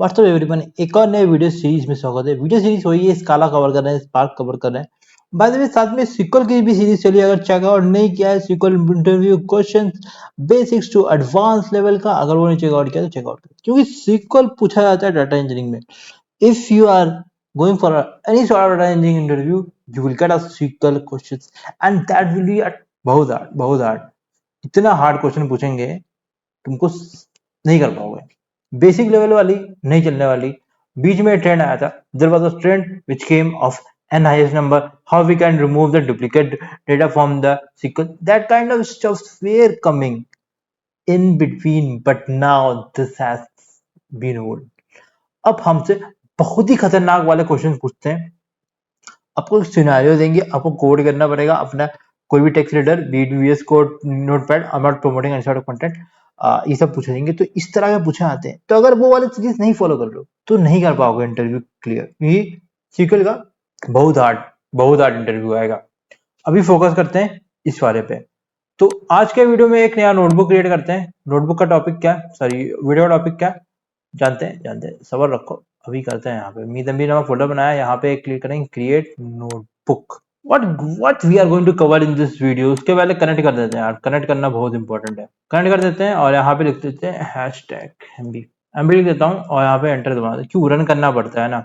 WhatsApp everyone, एक और नए वीडियो सीरीज में स्वागत है। वीडियो सीरीज वही है, स्काला कवर कर रहे हैं, स्पार्क कवर कर रहे हैं। बाय द वे साथ में सीक्वल की भी सीरीज चली है, अगर चेकआउट नहीं किया है SQL interview question basics to advance level का, अगर वो नहीं चेकआउट किया तो चेकआउट करें, क्योंकि सीक्वल पूछा जाता है डाटा इंजीनियरिंग में। If you are going for any sort of data engineering interview, you will get a SQL questions and that will be बहुत हार्ड। इतना हार्ड क्वेश्चन पूछेंगे तुमको नहीं कर पाओगे। बेसिक लेवल वाली नहीं चलने वाली। बीच में ट्रेंड आया था, there was a trend which came of n highest number, how we can remove the duplicate data from the SQL, that kind of stuff were coming in between, but now this has been old। अब हमसे बहुत ही खतरनाक वाले question पूछते हैं। आपको एक scenario देंगे, आपको कोड करना पड़ेगा अपना कोई भी text editor, VS code, notepad. I am not promoting any sort of content. ये सब पूछे जाएंगे, तो इस तरह के पूछे आते हैं। तो अगर वो वाले चीज नहीं फॉलो कर लो तो नहीं कर पाओगे इंटरव्यू क्लियर। ये सीक्वल का बहुत हार्ड इंटरव्यू आएगा। अभी फोकस करते हैं इस बारे पे। तो आज के वीडियो में एक नया नोटबुक क्रिएट करते हैं। नोटबुक का टॉपिक क्या है, सॉरी वीडियो का टॉपिक क्या है, जानते हैं, सबर रखो, अभी करते हैं। यहाँ पे मीदम्बी नामक फोल्डर बनाया, यहाँ पे क्लिक करेंगे create notebook. What we are going to cover in this video, उसके पहले कनेक्ट कर देते हैं यार, कनेक्ट करना बहुत इंपॉर्टेंट है। कनेक्ट कर देते हैं और यहाँ पे लिख देते हैं #MB लिख देता हूँ और यहाँ पे एंटर दबा दें। क्यों रन करना पड़ता है ना।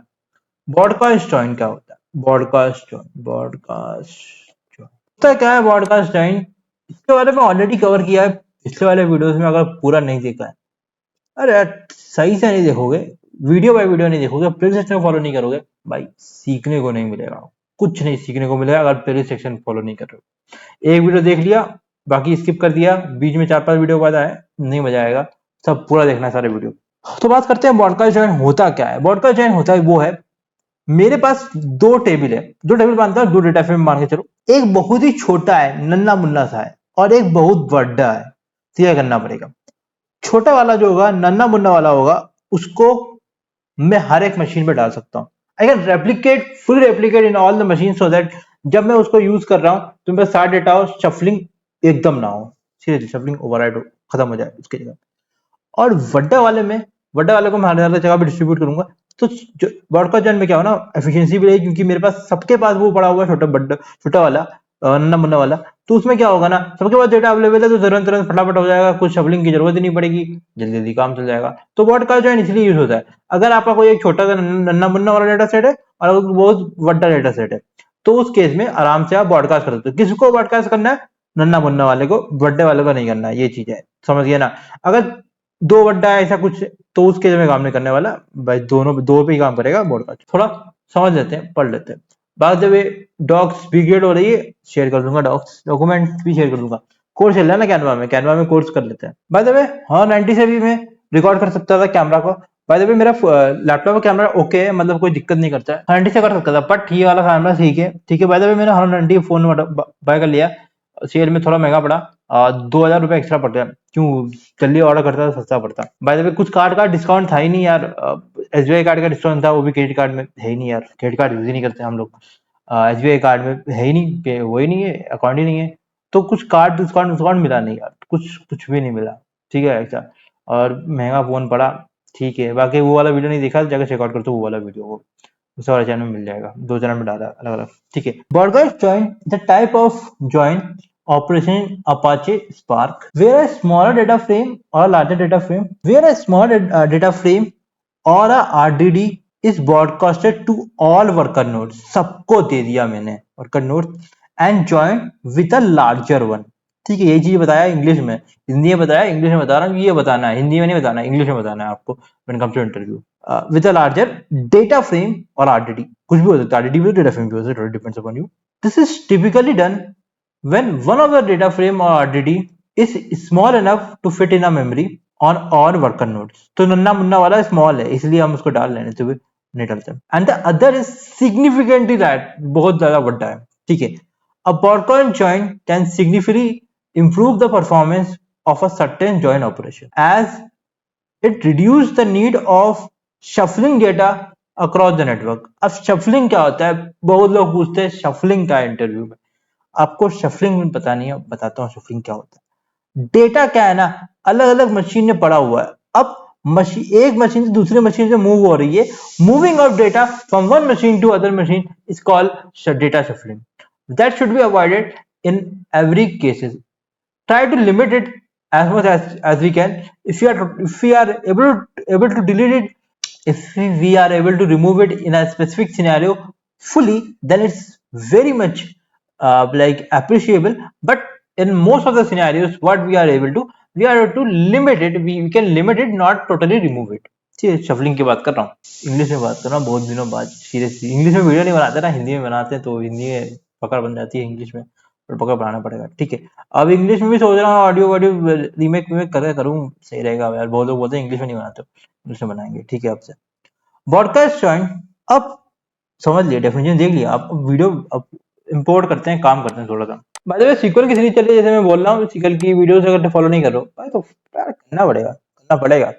ब्रॉडकास्ट जॉइन क्या होता है, ब्रॉडकास्ट होता क्या है ब्रॉडकास्ट जॉइन, इसके बारे में ऑलरेडी कवर किया है पिछले वाले वीडियोस में। अगर पूरा नहीं देखा है, अरे यार सही से नहीं देखोगे, वीडियो बाय वीडियो नहीं देखोगे, प्लेलिस्ट सेक्शन फॉलो नहीं करोगे, भाई सीखने को नहीं मिलेगा, कुछ नहीं सीखने को मिलेगा अगर प्लेलिस्ट सेक्शन फॉलो नहीं कर रहे हो। एक वीडियो देख लिया, बाकी स्किप कर दिया, बीच में 4-5 वीडियो बाद आए, नहीं मजा आएगा। सब पूरा देखना सारे वीडियो। तो बात करते हैं ब्रॉडकास्ट जॉइन होता क्या है। ब्रॉडकास्ट जॉइन होता है वो है, मेरे पास दो टेबल मानता हूँ, दो डेटा फ्रेम मान के चलो। एक बहुत ही छोटा है, नन्ना मुन्ना सा है, और एक बहुत बड़ा है। तो यह करना पड़ेगा, छोटा वाला जो होगा, नन्ना मुन्ना वाला होगा, उसको मैं हर एक मशीन पे डाल सकता हूँ। I can full replicate in all the machine, so that जब मैं उसको यूज कर रहा हूँ तो मेरे सारा डेटा हो, शफलिंग एकदम ना हो, सीधे शफलिंग ओवरराइड हो, खत्म हो जाए उसकी जगह। और बड़े वाले को मैं हर जगह पे डिस्ट्रीब्यूट करूंगा। तो ब्रॉडकास्ट जॉइन में क्या हो ना, एफिशिएंसी भी रहेगी, क्योंकि मेरे पास सबके पास वो पड़ा हुआ है, छोटा वाला नन्ना मुन्ना वाला। तो उसमें क्या होगा ना, सबके पास डेटा अवेलेबल है, तो तुरंत फटाफट हो जाएगा, कुछ शफलिंग की जरूरत ही नहीं पड़ेगी, जल्दी जल्दी काम चल जाएगा। तो ब्रॉडकास्ट जॉइन इसलिए यूज होता है अगर आपका कोई एक छोटा सा नन्ना मुन्ना वाला डेटा सेट है और बहुत बड़ा डेटा सेट है, तो उस केस में आराम से आप ब्रॉडकास्ट कर सकते हो। किसको ब्रॉडकास्ट करना है, नन्ना मुन्ना वाले को, बड़े वाले को नहीं करना है। ये चीज है, समझ गए ना। अगर दो बड्डा है ऐसा कुछ, तो उस केस में काम नहीं करने वाला भाई, दोनों दो पे ही काम करेगा ब्रॉडकास्ट। थोड़ा समझ लेते हैं, पढ़ लेते हैं। बाय द वे डॉक्स भी क्रिएट हो रही है, शेयर कर दूंगा, डॉक्स डॉक्यूमेंट भी शेयर कर दूंगा। कोर्स चल रहा है ना कैनवा में कोर्स कर लेते हैं। बाय द वे हाँ 90 से भी मैं रिकॉर्ड कर सकता था कैमरा को। बाय द वे मेरा लैपटॉप का कैमरा ओके है, मतलब कोई दिक्कत नहीं करता है, 90 से कर सकता था, बट ये वाला कैमरा ठीक है। बाय द वे मैंने 190 फोन बाय कर लिया, सेल में थोड़ा महंगा पड़ा, 2,000 रुपए एक्स्ट्रा पड़ गया। क्यों, जल्दी ऑर्डर करता तो सस्ता पड़ता। बाय द वे कुछ कार्ड का डिस्काउंट था ही नहीं यार, SBI कार्ड का डिस्काउंट था, वो भी क्रेडिट कार्ड में है ही नहीं यार, क्रेडिट कार्ड यूज ही नहीं करते हम लोग, SBI कार्ड में है ही नहीं, वो ही नहीं है, अकाउंट ही नहीं है। तो कुछ कार्ड डिस्काउंट मिला नहीं यार, कुछ भी नहीं मिला, ठीक है ऐसा। और महंगा फोन पड़ा, ठीक है। बाकी वो वाला वीडियो नहीं देखा, जाकर चेकआउट कर, तो वो वाला वीडियो को उस वाले चैनल में मिल जाएगा, 2 चैनल में डाला अलग अलग, ठीक है। Broadcast join the type of join operation in Apache Spark, where a smaller data frame or larger data frame, where a smaller data frame or a RDD is broadcasted to all worker nodes, सबको दे दिया मैंने worker nodes, and joined with a larger one। ठीक है, ये चीज बताया English में, हिंदी में बताया, इंग्लिश में बता रहा हूँ, ये बताना है, हिंदी में नहीं बताना, इंग्लिश में बताना है आपको when it comes to interview। with a larger data frame or RDD, कुछ भी हो सकता है, RDD भी data frame भी हो सकता है, depends upon you। This is typically done when one of the data frame or RDD is small enough to fit in a memory on all worker nodes। तो नन्ना मुन्ना वाला स्मॉल है, इसलिए हम उसको डाल लेने, तो नहीं डालते। And the other is significantly large, बहुत ज्यादा बड़ा है, ठीक है। A broadcast join can significantly improve the performance of a certain join operation as it reduce the need of shuffling data across the network। अब shuffling क्या होता है, बहुत लोग पूछते हैं shuffling का इंटरव्यू में। आपको शफलिंग पता नहीं है, बताता हूँ शफलिंग क्या होता है। डेटा क्या है ना, अलग अलग मशीन में पड़ा हुआ है। अब एक मशीन से दूसरी मशीन से मूव हो रही है, moving of data from one machine to other machine is called data shuffling. That should be avoided in every cases. Try to limit it as much as we can. If we are able to delete it, if we are able to remove it in a specific scenario fully, then it's very much like appreciable. But in most of the scenarios, what we are to limit it. We can limit it, not totally remove it. ठीक shuffling की बात कर रहा हूँ, English में बात कर रहा हूँ बहुत दिनों बाद. सीरियसली इंग्लिश में वीडियो नहीं बनाते ना, हिंदी में बनाते हैं, तो हिंदी में पकड़ बन जाती है, इंग्लिश में और पकड़ बढ़ाना पड़ेगा. ठीक है, अब इंग्लिश में भी सोच रहा हूँ ऑडियो ऑडियो रीमेक वीमेक करके करूँ, सही रहेगा यार. बहुत लोग बोलते हैं इंग्लिश में नहीं बनाते, इंग्लिश में बनाएंगे. ठीक है, आपसे ब्रॉडकास्ट जॉइंट. अब समझ लिया, डेफिनेशन देख लिया, अब वीडियो अब इंपोर्ट करते हैं, काम करते हैं थोड़ा सा. बाय द वे सीक्वल की सीरीज चल रही है, जैसे मैं बोल रहा हूँ, सीक्वल की वीडियोस अगर फॉलो नहीं कर रहे हो भाई तो यार करना पड़ेगा.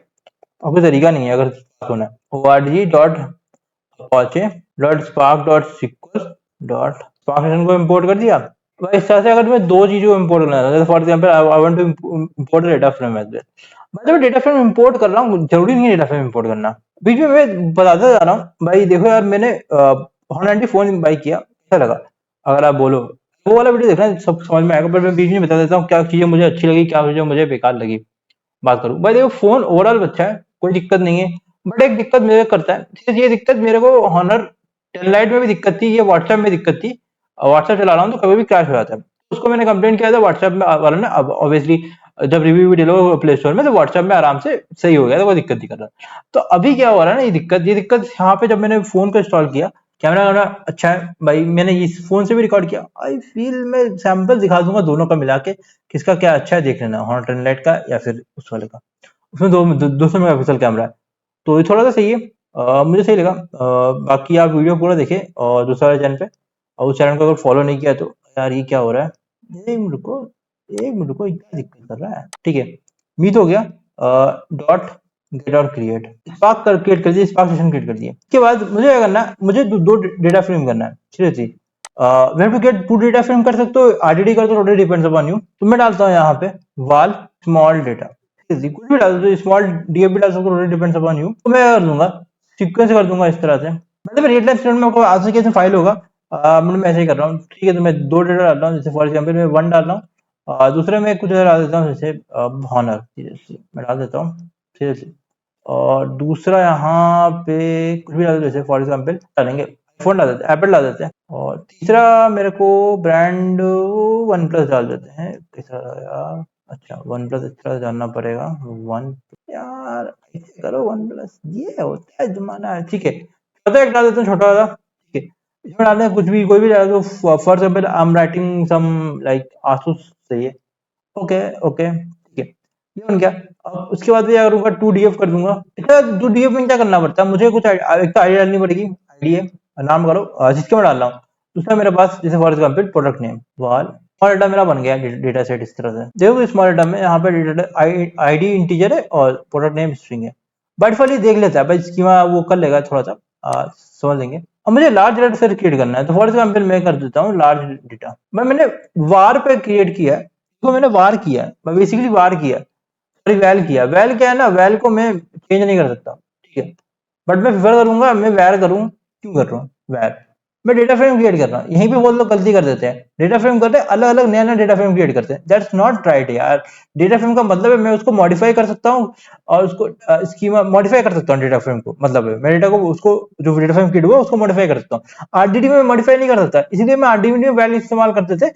अब कोई तरीका नहीं है अगर सुना है. org.spark.sequel.spark को इंपोर्ट कर दिया भाई. इस तरह से अगर मैं दो चीजों को इंपोर्ट करना चाहता हूं, for example I want to import data frame as well. मतलब डेटा फ्रेम इंपोर्ट कर रहा हूँ, जरूरी नहीं है डेटा फ्रेम इंपोर्ट करना. बीच में मैं बताता जा रहा हूँ भाई, देखो यार मैंने हॉर्न फोन बाई किया, कैसा लगा. अगर आप बोलो वो वाला वीडियो देखना, सब समझ में आएगा. पर मैं बीच में बता देता हूँ क्या चीजें मुझे अच्छी लगी, क्या चीजें मुझे बेकार लगी. बात करूं भाई, देखो फोन ओवरऑल अच्छा है, कोई दिक्कत नहीं है. बट एक दिक्कत मेरे करता है, ये दिक्कत मेरे को हॉनर 10 लाइट में भी दिक्कत थी, ये व्हाट्सएप में दिक्कत थी. व्हाट्सएप चला रहा हूँ तो कभी भी क्रैश हो जाता है. उसको मैंने कंप्लेंट किया था व्हाट्सएप में वालों ने. अब ऑब्वियसली जब रिव्यू भी डालो प्ले स्टोर में तो व्हाट्सएप में आराम से सही हो गया था, कोई दिक्कत नहीं कर रहा. तो अभी क्या हो रहा है ना, ये दिक्कत यहाँ पे जब मैंने फोन को इंस्टॉल किया, कैमरा वैमरा अच्छा है भाई, मैंने इस फोन से भी रिकॉर्ड किया. आई फील मैं सैंपल दिखा दूंगा दोनों का मिला के, किसका क्या अच्छा है देख लेना, हॉर्न 10 लाइट का या फिर उस वाले का. उसमें 200 मेगापिक्सल कैमरा है, तो ये थोड़ा सा सही है. मुझे सही लगा. बाकी आप वीडियो पूरा देखें और दूसरा वाले चैनल पे, और उस चैनल को अगर फॉलो नहीं किया तो यार ये क्या हो रहा है, एक मिनट को क्या दिक्कत कर रहा है. ठीक है, मीट हो गया. डॉट गेट और क्रिएट स्पार्क कर क्रिएट कर दिया, स्पार्क सेशन क्रिएट कर दिया. इसके बाद मुझे क्या करना है, मुझे दो डेटा फ्रेम करना है. Seriously we have to get 2 data frame कर सकते हो, आरडीडी कर दो, टोटली डिपेंड्स अपॉन यू. तो मैं डालता हूँ यहाँ पे वाल स्मॉल डेटा, कुछ भी डाल दो, स्मॉल डीएफ भी डाल सकते हो, डिपेंड्स अपॉन यू. तो मैं कर दूंगा सीक्वेंस कर दूंगा इस तरह से. मतलब रियल टाइम स्टूडेंट में आपको आज से कैसे फाइल होगा, मतलब मैं ऐसे ही कर रहा हूँ. ठीक है, तो मैं 2 डेटा डाल रहा हूँ, जैसे फॉर एग्जाम्पल मैं 1 डाल रहा हूँ, दूसरे में कुछ डाल देता हूँ, जैसे हॉनर मैं डाल देता हूँ. ठीक है, और दूसरा यहाँ पे कुछ भी डाल दो, जैसे फॉर एग्जाम्पल डालेंगे फोन डाल देते हैं, एप्पल डाल देते हैं. और तीसरा मेरे को ब्रांड वन प्लस डाल देते हैं. कैसा यार, अच्छा वन प्लस अच्छा जानना पड़ेगा. वन यार ऐसे करो, वन प्लस ये होता है जमाना है. ठीक है, छोटा एक डाल देते हैं, छोटा वाला. ठीक है, इसमें डालते हैं कुछ भी, कोई भी डाल दो. For example I am writing some like Asus, सही है. ओके ओके, ठीक है, ये बन गया. अब उसके बाद भी करूंगा 2df कर दूंगा. इसका 2df में क्या करना पड़ता है, मुझे कुछ एक तो आईडी डालनी पड़ेगी. आईडी है, नाम करो जिसके मैं डाल रहा हूँ. दूसरा मेरे पास जैसे फॉर एग्जाम्पल प्रोडक्ट नेम वाल, स्मॉल डेटा मेरा बन गया डेटा सेट. इस तरह से देखो स्मॉल डेटा में यहाँ पे आईडी इंटीजर है और प्रोडक्ट नेम स्ट्रिंग है. बाय डिफॉल्ट ये देख लेता है भाई, स्कीमा वो कर लेगा थोड़ा सा, समझ लेंगे. अब मुझे लार्ज डेटा सेट क्रिएट करना है, तो फॉर एग्जाम्पल मैं कर देता हूँ लार्ज डेटा. मैंने वार पे क्रिएट किया है, तो मैंने वार किया है, मैं बेसिकली वार किया, सॉरी वैल किया. वैल क्या है ना, वैल को मैं चेंज नहीं कर सकता. ठीक है, बट मैं प्रिफर करूंगा मैं वैर करूं. क्यों कर रहा हूँ वैर, मैं डेटा फ्रेम क्रिएट कर रहा हूँ. यहीं पे बहुत लोग गलती कर देते हैं, डेटा फ्रेम करते हैं अलग अलग, नया नया डेटा फ्रेम क्रिएट करते हैं. दैट्स नॉट राइट यार. डेटा फ्रेम का मतलब है मैं उसको मॉडिफाई कर सकता हूँ, और उसको स्कीमा मॉडिफाई कर सकता हूँ. डेटा फ्रेम को मतलब है मैं डेटा को, उसको जो डेटा फ्रेम क्रिएट हुआ उसको मॉडिफाई कर सकता हूँ. आरडीडी में मॉडिफाई नहीं कर सकता, इसलिए मैं आरडीडी में वैल्यू इस्तेमाल करते थे.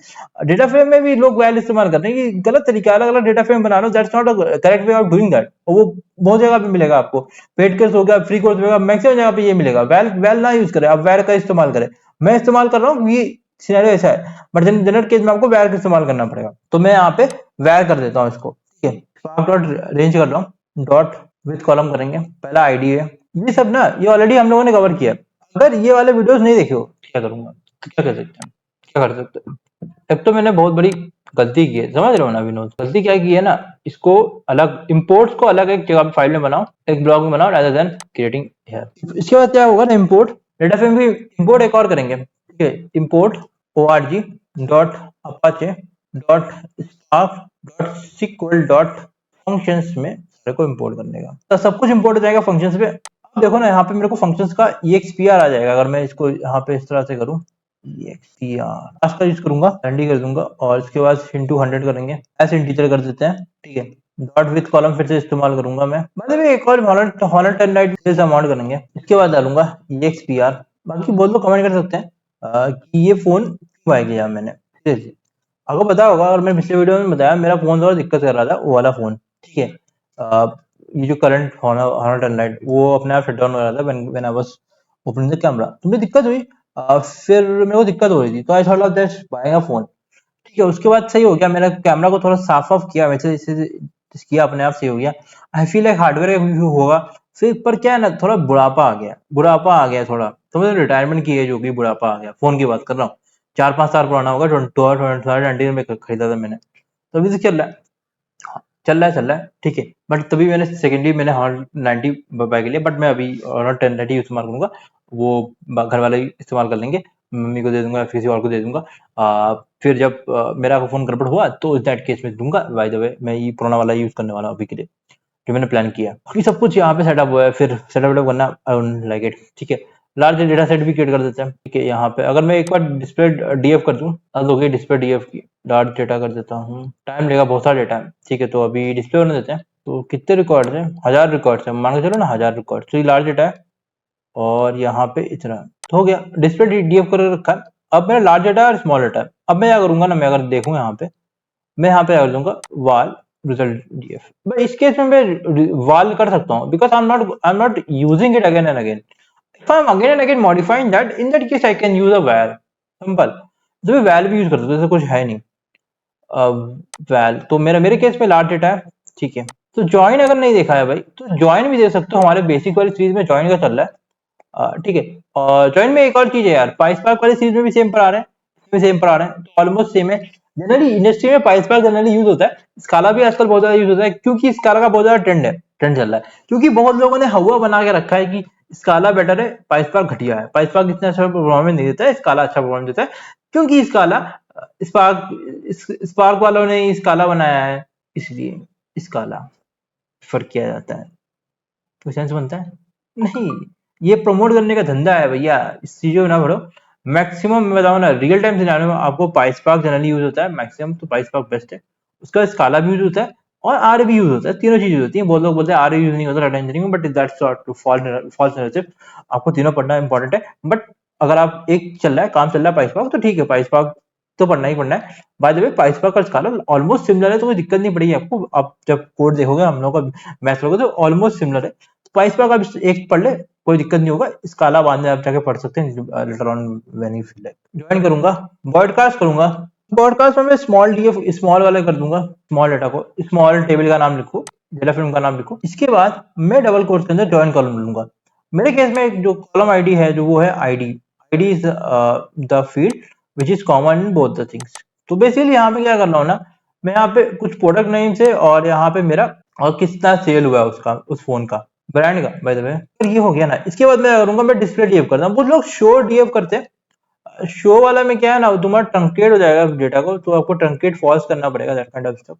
डेटा फ्रेम में भी लोग वैल्यू इस्तेमाल करते हैं, ये गलत तरीका, अलग अलग डेटा फ्रेम बना लो. That's not a correct way of doing that. वो बहुत जगह पे मिलेगा आपको, पेड कोर्स हो गया, फ्री कोर्स मिलेगा, मैक्सिमम जगह पे ये मिलेगा. वैल वैल ना यूज करें, आप वैर का इस्तेमाल करें. मैं इस्तेमाल कर रहा हूँ, ये सिनेरियो ऐसा है, बट जनरल केस में आपको वैर का इस्तेमाल करना पड़ेगा. तो मैं यहाँ पे वैर कर देता हूँ इसको. ठीक है, स्पार्क डॉट रेंज कर रहा हूँ, डॉट विथ कॉलम करेंगे, पहला आईडी है. ये सब ना ये ऑलरेडी हम लोगों ने कवर किया. अगर ये वाले वीडियोस नहीं देखे हो क्या करूंगा, क्या कर सकते हैं, क्या कर सकते हैं. एक तो मैंने बहुत बड़ी गलती की है, समझ रहे हो ना विनोद, गलती क्या की है ना, इसको अलग इंपोर्ट्स को अलग एक जगह फाइल में बनाओ, एक ब्लॉग में बनाओ, rather than क्रिएटिंग हियर. इसके बाद क्या होगा ना, इंपोर्ट डेटा फ्रेम भी इंपोर्ट एक और करेंगे. ठीक है, इंपोर्ट org dot Apache dot Spark dot SQL dot functions में सारे को इंपोर्ट करने का, तो सब कुछ इंपोर्ट हो जाएगा फंक्शंस पे। अब देखो ना यहाँ पे मेरे को फंक्शंस का EXPR आ जाएगा अगर मैं इसको यहाँ पे इस तरह से करूँ, EXPR का यूज करूंगा, एंडी कर दूंगा और इसके बाद इंटू 100 करेंगे, ऐसे इंटीजर कर देते हैं, ठीक है। डॉट विथ कॉलम फिर से इस्तेमाल करूंगा मैं, मतलब एक और हॉलर 10 लाइट से अमाउंट करेंगे, इसके बाद डालूंगा EXPR। बाकी बहुत लोग कमेंट कर सकते हैं कि ये फोन क्यों बाय किया मैंने। आपको पता होगा, और मैं पिछले वीडियो में बताया, मेरा फोन थोड़ा दिक्कत कर रहा था, वो वाला फोन, ठीक है। ये जो करंट हॉनर 10 लाइट वो अपने आप शट डाउन हो रहा था when I was opening the camera, तो मुझे दिक्कत हुई। फिर मेरे को दिक्कत हो रही थी, तो I thought of that buying a phone, ठीक है। उसके बाद सही हो गया, मेरा कैमरा को थोड़ा साफ साफ किया, वैसे जैसे किया अपने आप सही हो गया। आई फील लाइक हार्डवेयर का इशू होगा फिर, पर क्या है ना, थोड़ा बुढ़ापा आ गया थोड़ा, तो मतलब रिटायरमेंट की एज होगी, बुढ़ापा आ गया, फोन की बात कर रहा हूँ, 4-5 साल पुराना होगा, 2020 में खरीदा था मैंने, तो अभी तक चल रहा है, चल रहा है, ठीक है। बट तभी मैंने सेकेंडली मैंने हॉनर 90 बाय के लिए, बट मैं अभी हॉनर 1090 इस्तेमाल करूंगा, वो घर वाले ही इस्तेमाल कर लेंगे, मम्मी को दे दूंगा, किसी और को दे दूंगा। फिर जब मेरा फोन गड़बड़ हुआ तो इस दैट केस में दूंगा, बाय द वे मैं ये पुराना वाला यूज करने वाला हूँ अभी के लिए, जो मैंने प्लान किया। बाकी सब कुछ यहाँ पे सेटअप हुआ है, फिर सेटअप करना आई डोंट लाइक इट, ठीक है। लार्ज डेटा सेट भी क्रिएट कर देते हैं, ठीक है। यहाँ पे अगर मैं एक बार डिस्प्ले DF कर दूं, अब होगी डिस्प्ले DF की, लार्ज डेटा कर देता हूँ, टाइम लेगा, बहुत सारा डेटा है, ठीक है। तो अभी डिस्प्ले होने देते हैं, तो कितने रिकॉर्ड है, 1000 रिकॉर्ड है, मान के चलो ना 1000 रिकॉर्ड, तो ये लार्ज डेटा है, और यहाँ पे इतना तो हो गया, डिस्प्ले DF कर रखा है। अब मेरा लार्ज डेटा और स्मॉल डेटा है, अब मैं क्या करूंगा ना, मैं अगर देखूं यहाँ पे, मैं यहाँ पे कर दूंगा वाल रिजल्ट DF। बट इस केस में मैं वाल कर सकता हूँ, because I am not using it again and again. If I am again and again modifying that, in that case I can use a val, simple. तो मैं well भी use कर सकता हूँ, ऐसा कुछ है नहीं। वैल तो मेरे केस में लार्ज डेटा है, ठीक है। तो ज्वाइन अगर नहीं देखा है भाई, तो ज्वाइन भी दे सकते हो, हमारे बेसिक वाली सीरीज में ज्वाइन का चल रहा है, ठीक है। और ज्वाइन में एक और चीज है यार, पाइस्पार्क वाली सीरीज में भी सेम पर आ रहे हैं, इसमें सेम पर आ रहे हैं, तो ऑलमोस्ट सेम है। जनरली इंडस्ट्री में पाइस्पार्क जनरली यूज होता है, स्काला भी आजकल बहुत ज्यादा यूज होता है, क्योंकि स्काला का बहुत ज्यादा ट्रेंड चल रहा है, क्योंकि बहुत लोगों ने हवा बना के रखा है कि स्काला बेटर है, पाइस्पार्क घटिया है, पाइस्पार्क इतना अच्छा परफॉर्मेंस नहीं देता है, स्काला अच्छा परफॉर्मेंस देता है, क्योंकि स्काला स्पार्क स्पार्क वालों ने स्काला बनाया है, इसलिए स्काला प्रेफर किया जाता है। तो सेंस बनता है नहीं, ये प्रमोट करने का धंधा है भैया, इस चीजों में ना बढ़ो। मैक्सिमम मैं बताऊं ना, रियल टाइम सिनेरियो में आपको पाइस्पार्क जनरली यूज होता है मैक्सिमम, तो पाइस्पार्क बेस्ट है। उसका स्काला भी यूज होता है और आर भी यूज होता है, तीनों चीज यूज होती है। बहुत लोग बोलते हैं आर यूज नहीं होता डाटा इंजीनियरिंग में, बट दैट्स फॉल्स नैरेटिव। आपको तीनों पढ़ना इंपॉर्टेंट है, बट अगर आप एक चल रहा है, काम चल रहा है पाइस्पार्क, तो ठीक है, पाइस्पार्क तो पढ़ना ही पढ़ना है। बाय द वे पाइस्पार्क और स्काला ऑलमोस्ट सिमिलर है, तो कोई दिक्कत नहीं पड़ेगी आपको, आप जब कोड देखोगे हम लोग का मैथ लोगे तो ऑलमोस्ट सिमिलर है। पाइस्पार्क आप एक पढ़ ले, कोई दिक्कत नहीं होगा, स्काला बाद में आप जाके पढ़ सकते हैं later on when you feel like. Join करूंगा, ब्रॉडकास्ट करूंगा, ब्रॉडकास्ट में मैं स्मॉल DF स्मॉल वाला कर दूंगा, स्मॉल डेटा को स्मॉल टेबल का नाम लिखो, डेटा फ्रेम का नाम लिखो, इसके बाद मैं डबल कोट्स के अंदर ज्वाइन कॉलम लूंगा। मेरे केस में जो कॉलम आईडी है, जो वो है ID is the field which is common in both the things. तो बेसिकली यहाँ पे क्या कर रहा हूँ ना, मैं यहाँ पे कुछ प्रोडक्ट नेम से, और यहाँ पे मेरा और कितना सेल हुआ है उसका, उस फोन का ब्रांड का, बाय द वे। ये हो गया ना, इसके बाद मैं करूंगा, मैं डिस्प्ले DF करता हूँ। कुछ लोग शो DF करते हैं, शो वाला में क्या है ना, तुम्हारा ट्रंकेट हो जाएगा डेटा को, तो आपको ट्रंकेट फॉल्स करना पड़ेगा, that kind of stuff.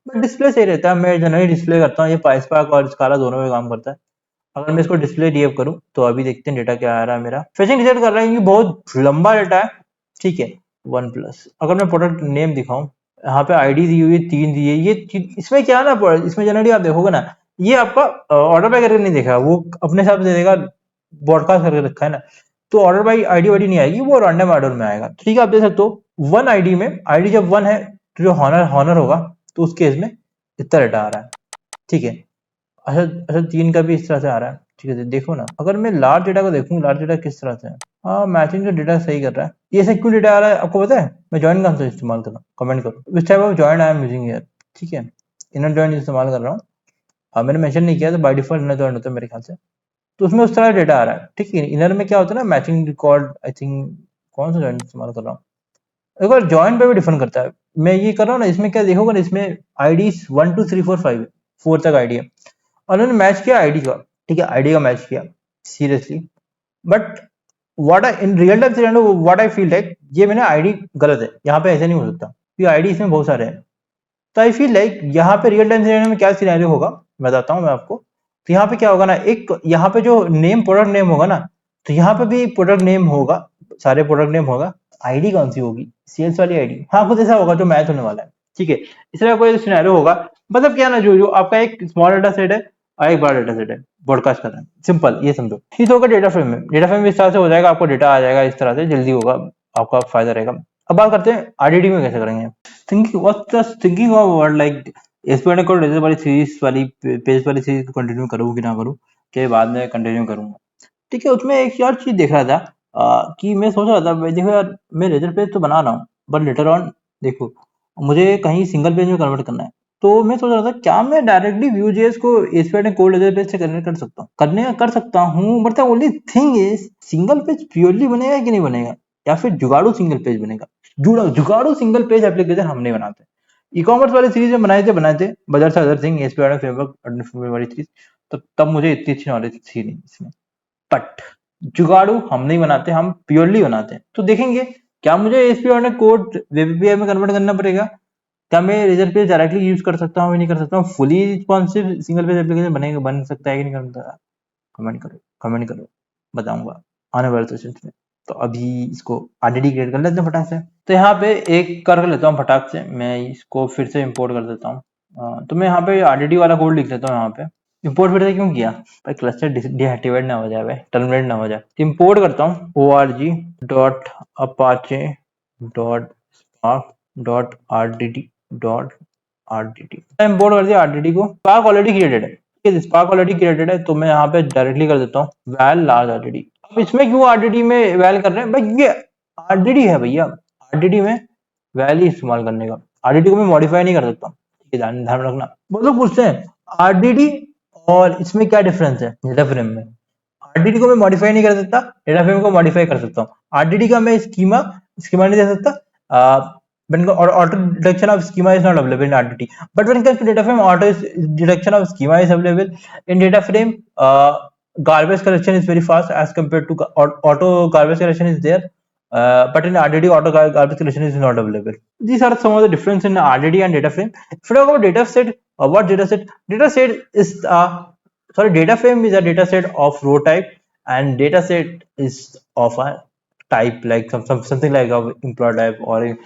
But display सही रहता है, मैं जनरली डिस्प्ले करता हूँ, ये पाइस्पार्क और स्काला दोनों में काम करता है। अगर मैं इसको डिस्प्ले DF करूँ, तो अभी देखते हैं डेटा क्या आ रहा है मेरा। फेचिंग रिसेट कर रहा है, ये बहुत लंबा डेटा है, ठीक है। वन प्लस, अगर मैं प्रोडक्ट नेम दिखाऊं, यहाँ पे आईडी दी हुई है, 3 दी है, ये इसमें क्या है ना, इसमें जनरली आप देखोगे ना, ये आपका ऑर्डर बाय करके नहीं देखा, वो अपने हिसाब से देगा, ब्रॉडकास्ट करके रखा है ना, तो ऑर्डर बाई आईडी वाईडी नहीं आएगी, वो रैंडम ऑर्डर में आएगा, ठीक है। आप देख सकते हो वन आईडी में, आईडी जब वन है, तो जो हॉनर हॉनर होगा, तो उस केस में इतना डेटा आ रहा है, ठीक है। अच्छा अच्छा, 3 का भी इस तरह से आ रहा है, ठीक है। देखो ना, अगर मैं लार्ज डेटा को देखूं, लार्ज डेटा किस तरह से है, हाँ मैचिंग का डेटा सही कर रहा है। ये से क्यों डेटा आ रहा है आपको पता है? मैं ज्वाइन कहाँ से इस्तेमाल कर रहा हूँ, कमेंट करो which type of join I am using here, ठीक है। इनर ज्वाइन इस्तेमाल कर रहा हूँ, मैंने मेंशन नहीं किया, तो बाय डिफॉल्ट इनर ज्वाइन होता है मेरे ख्याल से, तो उसमें उस तरह डेटा आ रहा है, ठीक है। इनर में क्या होता है ना, मैचिंग रिकॉर्ड, आई थिंक कौन सा ज्वाइन इस्तेमाल कर रहा हूँ, एक बार ज्वाइन पे भी डिफर करता है। मैं ये कर रहा हूँ ना, इसमें क्या देखोगे ना, इसमें आईडी 1 2 3 4 5 4 तक आईडी है, और उन्होंने मैच किया आईडी का, ठीक है, आईडी का मैच किया seriously. But what I in real time scenario, what I feel like, ये मैंने आईडी गलत है, यहाँ पे ऐसे नहीं हो सकता, क्योंकि आईडी इसमें बहुत सारे हैं। तो आई फील लाइक यहाँ पे रियल टाइम सिनेरियो में क्या सिनेरियो होगा, बताता हूँ मैं आपको। तो यहाँ पे क्या होगा ना, एक यहाँ पे जो नेम प्रोडक्ट नेम होगा ना, तो यहाँ पे भी प्रोडक्ट नेम होगा, सारे प्रोडक्ट नेम होगा। आईडी कौन सी होगी, सेल्स वाली आईडी, हाँ कुछ ऐसा होगा जो मैच होने वाला है, ठीक है। इस तरह कोई सिनेरियो होगा, मतलब क्या ना, जो जो आपका एक स्मॉल डाटा सेट है और एक बड़ा डाटा सेट है, ब्रॉडकास्ट कर रहे हैं, सिंपल ये समझो। ये तो होगा डेटा फ्रेम में, डेटा फ्रेम इस तरह से हो जाएगा, आपको डेटा आ जाएगा इस तरह से, जल्दी होगा, आपका फायदा रहेगा। अब बात करते हैं आरडीडी में कैसे करेंगे। Thinking what's the thinking of word like SPI को रेजर वाली सीरीज वाली पेज वाली सीरीज को कंटिन्यू करूँ कि ना करूँ, कि बाद में कंटिन्यू करूंगा। ठीक है, उसमें एक और चीज देख रहा था, कि मैं सोच रहा था भाई देखो यार, मैं रेजर पेज तो बना रहा हूँ, बट लेटर ऑन देखो मुझे कहीं सिंगल पेज में कन्वर्ट करना है। तो मैं सोच रहा था क्या मैं डायरेक्टली Vue.js को एसपीआई कोड लेजर पेज से कन्वर्ट कर सकता हूँ, करने कर सकता हूँ, but the only thing is single page purely बनेगा कि नहीं बनेगा, या फिर जुगाड़ू सिंगल पेज बनेगा। जुगाड़ू सिंगल पेज एप्लीकेशन हम नहीं बनाते। ई कॉमर्स वाली सीरीज में बनाए थे बजाज से अदर थिंग एसपीआई फ्रेमवर्क वाली चीज, तो तब मुझे इतनी अच्छी नॉलेज थी नहीं इसमें। बट जुगाड़ू हम नहीं बनाते, हम प्योरली बनाते हैं। तो देखेंगे क्या मुझे एसपीआई ने कोड वेब एपीआई में कन्वर्ट करना पड़ेगा, क्या मैं रेजर पेज डायरेक्टली यूज कर सकता हूँ या नहीं कर सकता हूँ, fully responsive single page application बनेगा, बन सकता है कि नहीं कर सकता। कमेंट करो, कमेंट करो, बताऊंगा आने वाले सेशंस में। तो अभी इसको आरडीडी क्रिएट कर लेते हैं फटाक से। तो यहाँ पे एक कर लेता हूँ फटाक से, मैं इसको फिर से इंपोर्ट कर देता हूँ। तो मैं यहाँ पे आरडीडी वाला कोड लिख लेता हूँ यहाँ पे। इंपोर्ट फिर से क्यों किया भाई, क्लस्टर डीएक्टिवेट ना हो जाए भाई, टर्मिनेट ना हो जाए। इंपोर्ट करता हूँ org.apache.spark.rdd. इंपोर्ट कर दिया आरडीडी को, स्पार्क ऑलरेडी क्रिएटेड है, ठीक है, स्पार्क ऑलरेडी क्रिएटेड है, तो मैं यहाँ पे डायरेक्टली कर देता हूँ वैल लार्ज आरडीडी। अब इसमें क्यों आरडीडी में वैल कर रहे हैं भाई, ये आरडीडी है भैया, आरडीडी में वैल ही इस्तेमाल करने का, आरडीडी को मैं मॉडिफाई नहीं कर सकता, ठीक है, ध्यान ध्यान रखना। वो लोग पूछते हैं आरडीडी और इसमें क्या डिफरेंस है डेटा फ्रेम में। आरडीडी को मैं मॉडिफाई नहीं कर सकता, डेटा फ्रेम को मॉडिफाई कर सकता हूँ। आरडीडी का मैं स्कीमा स्कीमा नहीं दे सकता, when auto detection of schema is not available in RDT, but when it comes to data frame, auto detection of schema is available in data frame. Garbage collection is very fast as compared to auto garbage collection is there, but in RDT auto garbage collection is not available. These are some of the difference in RDT and data frame. If you talk about data set, what data set? Data set is sorry, data frame is a data set of row type, and data set is of a type like something like a employee type, or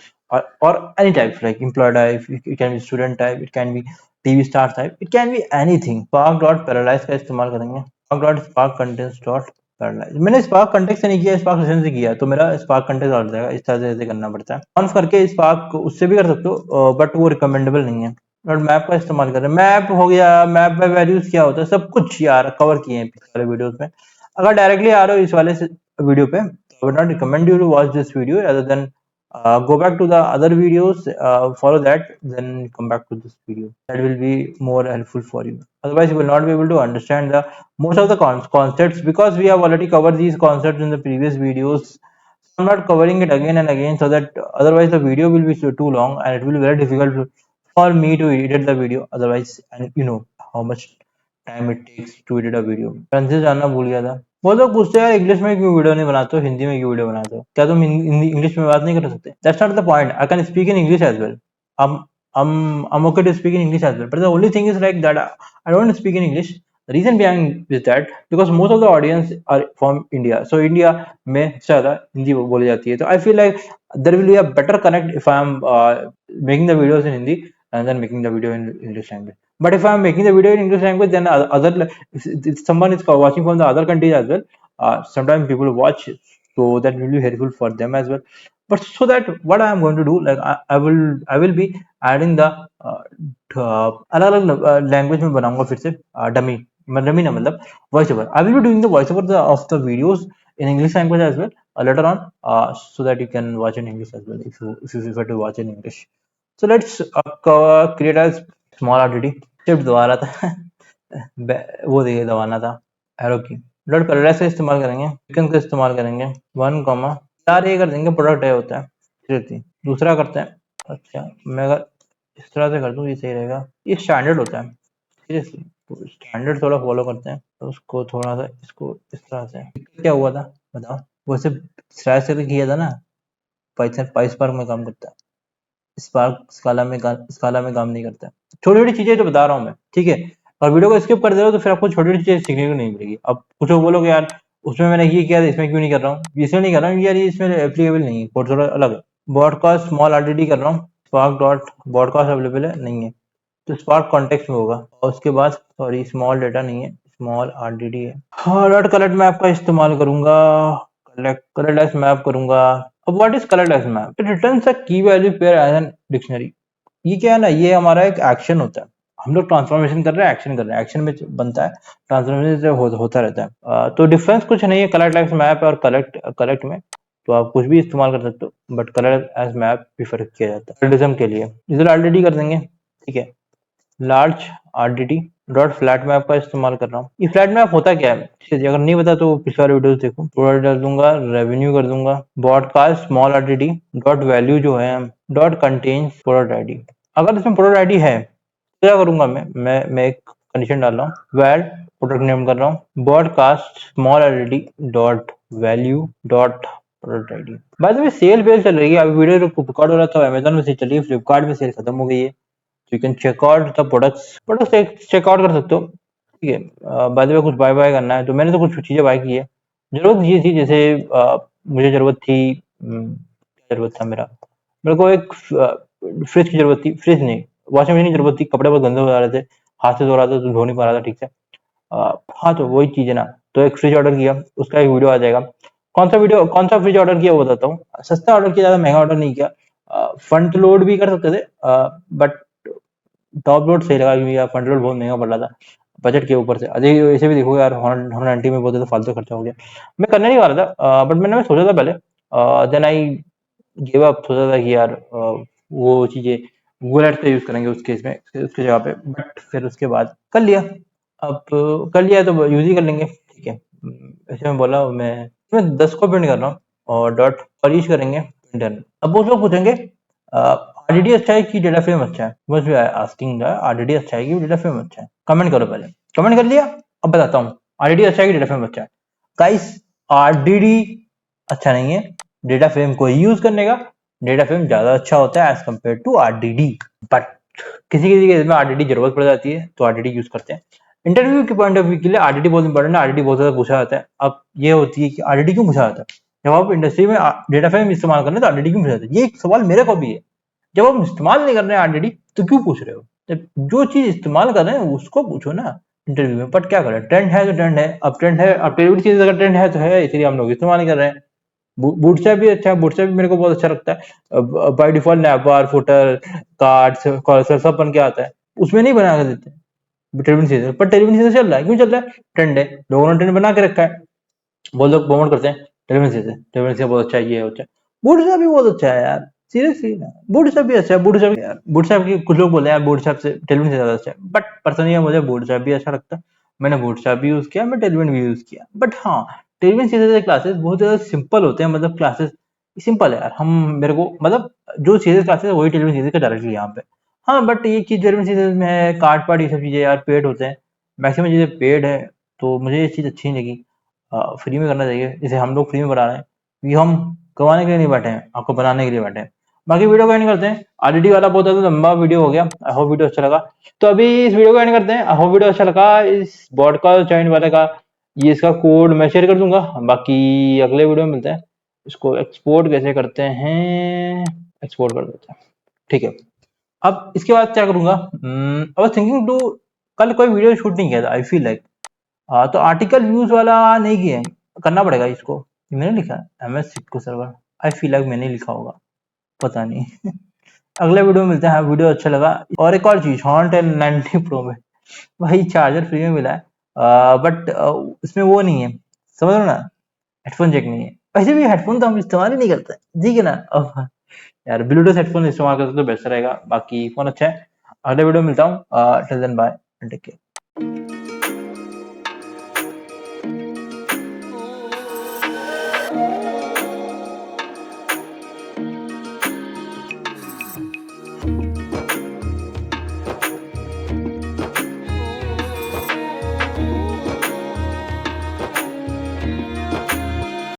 any type like employee type, it can be student type, it can be TV star type, it can be anything. Spark dot parallelize का इस्तेमाल करेंगे, spark dot spark context dot parallelize। मैंने spark context से नहीं किया, spark session से किया, तो मेरा spark context आ जाएगा। इस तरह से करना पड़ता है, ऑन करके spark उससे भी कर सकते हो, बट वो रिकमेंडेबल नहीं है। और मैप का इस्तेमाल करें, मैप हो गया, मैप बाय वैल्यूज क्या होता है, सब कुछ यार कवर किए हैं पिछले वीडियोस में। अगर डायरेक्टली आ रहे हो इस वाले वीडियो पे, I would not recommend you to watch this video, rather than go back to the other videos, follow that, then come back to this video. That will be more helpful for you. Otherwise, you will not be able to understand the most of the concepts, because we have already covered these concepts in the previous videos. I'm not covering it again and again, so that otherwise the video will be too long and it will be very difficult for me to edit the video otherwise, and you know how much time it takes to edit a video. Francis जानना भूल गया था। वो लोग पूछते हैं यार English में क्यों वीडियो नहीं बनाते हो, हिंदी में क्यों वीडियो बनाते हो, क्या तुम इंग्लिश में बात नहीं कर सकते? That's not the point, I can speak in English as well. I'm okay to speak in English as well, but the only thing is like that I don't speak in English. The reason behind is that because most of the audience are from India, so India में ज़्यादा हिंदी बोली जाती है, तो I feel like there will be a better connect if I am making the videos in Hindi and then making the video in English language. But if I am making the video in English language, then if someone is watching from the other countries as well, sometimes people watch, so that will be helpful for them as well. But so that what I am going to do, like I will be adding the अलग अलग language में बनाऊंगा फिर से dummy dummy ना मतलब voice over. I will be doing the voice over of the videos in English language as well later on, so that you can watch in English as well if you prefer to watch in English. So let's create a small RTT। Shift दबाना था वो देखिए दबाना था arrow की। Dot paradise का इस्तेमाल करेंगे, चिकन का इस्तेमाल करेंगे, 1 कॉमा चार ये कर देंगे, प्रोडक्ट है होता है। दूसरा करते हैं, अच्छा मैं अगर इस तरह से कर दूं ये सही रहेगा, ये स्टैंडर्ड होता है सीरियसली, तो स्टैंडर्ड थोड़ा फॉलो करते हैं, तो उसको थोड़ा सा इसको इस तरह से। क्या हुआ था बताओ, वैसे स्लैश करके किया था ना, पाइथन पाइस्पार्क में काम करता है, स्पार्क स्काला में काम नहीं करता। छोटी छोटी चीजें तो बता रहा हूँ मैं, ठीक है। और वीडियो को स्किप कर दे रहे हो तो फिर आपको छोटी छोटी चीजें सीखने को नहीं मिलेगी। अब कुछ लोग बोलोगे यार उसमें मैंने ये किया था इसमें क्यों नहीं कर रहा हूँ, इसलिए नहीं कर रहा हूँ यार, ये इसमें एप्लीकेबल नहीं है, कोड थोड़ा अलग है। ब्रॉडकास्ट स्मॉल आरडीडी कर रहा हूँ, स्पार्क डॉट ब्रॉडकास्ट अवेलेबल है नहीं है, तो स्पार्क कॉन्टेक्स्ट में होगा। और उसके बाद सॉरी स्मॉल डेटा नहीं है, स्मॉल आरडीडी है। हाँ, डॉट कलेक्ट मैप का इस्तेमाल करूंगा, कलेक्ट कलर लेस मैप करूंगा। अब what is colour less map? It returns a key value pair as an dictionary. ये क्या है ना, ये हमारा एक एक्शन होता है, हम लोग ट्रांसफॉर्मेशन कर रहे हैं, एक्शन कर रहे हैं, एक्शन में बनता है, ट्रांसफॉर्मेशन से होता रहता है। तो डिफरेंस कुछ नहीं है कलर लेस मैप और कलेक्ट कलेक्ट में, तो आप कुछ भी इस्तेमाल कर सकते हो, but colour as map prefer किया जाता है रिडलिज्म के लिए। इधर ऑलरेडी कर देंगे, ठीक है। Large RDT dot flat map का इस्तेमाल कर रहा हूँ। ये फ्लैट मैप होता क्या है, अगर नहीं पता तो पिछले वाले वीडियो देखो। प्रोडक्ट डाल दूंगा, रेवेन्यू कर दूंगा, broadcast small RDD dot value जो है डॉट कंटेन्स प्रोडक्ट आईडी। अगर इसमें प्रोडक्ट आईडी है तो क्या करूंगा, मैं एक कंडीशन डाल रहा हूँ, वैल प्रोडक्ट नेम कर रहा हूँ, broadcast small RDD dot value dot product ID. By the way sale बेल चल रही है, अभी वीडियो रिकॉर्ड हो रहा था, अमेजन में सेल चल रही है, फ्लिपकार्ट में सेल खत्म हो गई है, you can check out the products checkout कर सकते हो, ठीक है। बाय द वे कुछ बाय बाय करना है तो मैंने तो कुछ चीजें बाय की है, जरूरत ये थी, जैसे मुझे जरूरत थी, क्या जरूरत था मेरे को एक फ्रिज की जरूरत थी, फ्रिज नहीं, वॉशिंग मशीन की जरूरत थी, कपड़े बहुत गंदे हो जा रहे थे, हाथ से धो रहा था तो धो नहीं पा रहा था ठीक से। हाँ तो वही चीज है ना, तो एक फ्रिज ऑर्डर किया, उसका एक वीडियो आ जाएगा। कौन सा फ्रिज ऑर्डर किया वो बताता हूँ, सस्ता ऑर्डर किया, ज्यादा महंगा ऑर्डर नहीं किया। फ्रंट लोड भी कर सकते थे, बट टॉप लोड सही लगा, क्योंकि यार फ्रंट लोड बहुत महंगा पड़ रहा था बजट के ऊपर से। अजय ऐसे भी देखो यार, हॉर्न 90 में बहुत ज्यादा फालतू खर्चा हो गया, मैं करने नहीं वाला था, बट मैं सोचा था पहले, देन आई गिव अप, सोचा था कि यार वो चीजें गूगल एड्स का यूज करेंगे उस केस में, उसके जगह पे, बट फिर उसके बाद कर लिया। अब कर लिया तो यूज ही कर लेंगे, ठीक है। ऐसे में बोला मैं 10 को प्रिंट कर रहा हूँ और डॉट पब्लिश करेंगे, डन। अब वो लोग पूछेंगे आरडीडी अच्छा है कि डेटा फ्रेम अच्छा है, बस वी आर आस्किंग आरडीडी अच्छा है कि डेटा फ्रेम अच्छा है, कमेंट करो पहले। कमेंट कर लिया, अब बताता हूँ आरडीडी अच्छा है कि डेटा फ्रेम अच्छा है। गाइस, आरडीडी अच्छा नहीं है, डेटा फ्रेम को यूज करने का, डेटा फ्रेम ज्यादा अच्छा होता है as compare to RDD, but किसी किसी केस में आरडीडी जरूरत पड़ जाती है तो आरडीडी यूज करते हैं। इंटरव्यू के पॉइंट ऑफ व्यू के लिए आरडीडी बहुत इंपॉर्टेंट है, आरडीडी बहुत ज्यादा पूछा जाता है। अब ये होती है कि आरडीडी क्यों पूछा जाता है, जब आप इंडस्ट्री में डेटा फ्रेम इस्तेमाल कर रहे हैं तो आरडीडी क्यों पूछा जाता है, ये एक सवाल मेरे को भी है। जब आप इस्तेमाल नहीं कर रहे हैं आरडीडी तो क्यों पूछ रहे हो, जब जो चीज इस्तेमाल कर रहे हैं उसको पूछो ना इंटरव्यू में। बट क्या करें, ट्रेंड है तो ट्रेंड है, अब ट्रेंड है, अब टेलीविजन चीज अगर ट्रेंड है तो है, इसलिए हम लोग इस्तेमाल नहीं कर रहे हैं। बूटस्ट्रैप भी अच्छा है, बूटस्ट्रैप भी मेरे को बहुत अच्छा लगता है, by default navbar, footer, cards, carousel सब बन के आता है, उसमें नहीं बना के देते टेलीविजन सीजन, पर टेलीविजन सीजन चल रहा है, क्यों चल रहा है, ट्रेंड है, लोगों ने ट्रेंड बना के रखा है, बहुत लोग प्रमोट करते हैं टेलीविजन सीजन, टेलीविजन सीजन बहुत अच्छा है, ये अच्छा है। बूटस्ट्रैप भी बहुत अच्छा है यार, सीरियसली ना, बूटस्ट्रैप भी अच्छा है, बूटस्ट्रैप यार, बूटस्ट्रैप की कुछ लोग बोलते हैं यार बूटस्ट्रैप से टेलीविजन से ज्यादा अच्छा है, बट पर्सनली मुझे बूटस्ट्रैप भी अच्छा लगता है, मैंने बूटस्ट्रैप भी यूज किया, मैं टेलीविजन भी यूज किया। बट हाँ, टेलीविजन सीजन के क्लासेस बहुत ज्यादा सिंपल होते हैं, मतलब क्लासेस सिंपल है यार, हम मेरे को मतलब जो सीरीज क्लासेस है वही टेलीविजन सीरीज का डायरेक्टली यहाँ पे। हाँ बट ये चीज टेलीविजन सीरीज में है, कार्ड पार्ट ये सब चीजें यार पेड होते हैं, मैक्सिमम चीजें पेड है, तो मुझे ये चीज अच्छी नहीं लगी। फ्री में करना चाहिए, जैसे हम लोग फ्री में बना रहे हैं, ये हम कमाने के लिए नहीं बैठे हैं, आपको बनाने के लिए बैठे हैं। बाकी वीडियो को एंड करते हैं, आरडीडी वाला बहुत ज्यादा लंबा वीडियो हो गया, आई होप वीडियो अच्छा लगा। तो अभी इस वीडियो को एंड करते हैं, आई होप वीडियो अच्छा लगा। इस बॉडकास्ट जॉइंट वाले का ये इसका कोड मैं शेयर कर दूंगा, बाकी अगले वीडियो में मिलते हैं। इसको एक्सपोर्ट कैसे करते हैं, एक्सपोर्ट कर देते हैं, ठीक है। अब इसके बाद क्या करूंगा, आई वाज थिंकिंग टू, कल कोई वीडियो शूट नहीं किया था, आई फील लाइक, तो आर्टिकल व्यूज वाला नहीं किया, करना पड़ेगा इसको, मैंने लिखा M S SQL server, I feel like मैंने लिखा होगा, पता नहीं। अगले वीडियो में मिलते हैं, वीडियो अच्छा लगा। और एक और चीज, हॉर्न 1090 प्रो में भाई चार्जर फ्री में मिला है, बट इसमें वो नहीं है, समझ लो ना, हेडफोन जैक नहीं है। वैसे भी हेडफोन तो हम इस्तेमाल ही नहीं करते, ठीक है ना। अब यार ब्लूटूथ हेडफोन इस्तेमाल करते तो बेस्ट रहेगा, बाकी फोन अच्छा है। अगले वीडियो में मिलता हूँ, till then bye, take care.